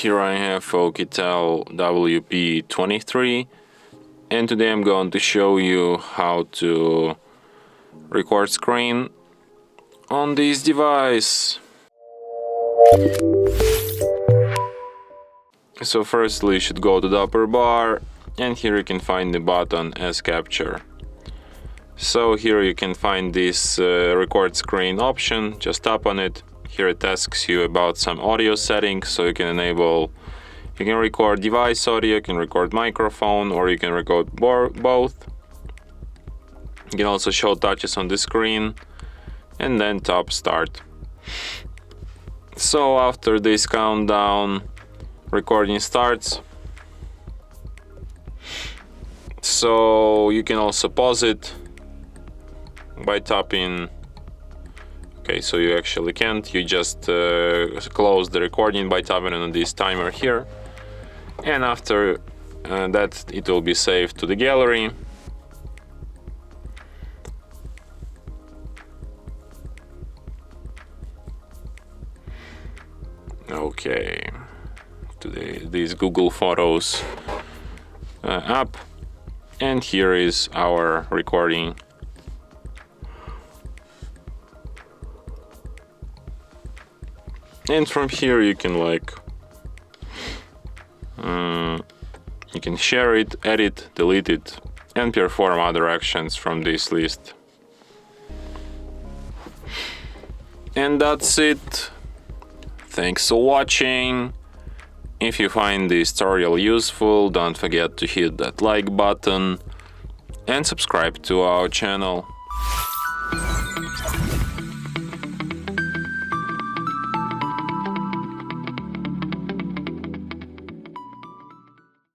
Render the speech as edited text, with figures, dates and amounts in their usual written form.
Here I have OUKITEL WP23, and today I'm going to show you how to record screen on this device. So firstly you should go to the upper bar, and here you can find the button as capture. So here you can find this record screen option. Just tap on it. Here it asks you about some audio settings, so you can record device audio, you can record microphone, or you can record both. You can also show touches on the screen, and then tap start. So after this countdown, recording starts. So you can also pause it by tapping. Okay, so you actually can't, you just close the recording by tapping on this timer here, and after that it will be saved to the gallery. Okay, to this Google Photos app, and here is our recording. And from here you can you can share it, edit, delete it, and perform other actions from this list. And that's it. Thanks for watching. If you find this tutorial useful, don't forget to hit that like button and subscribe to our channel.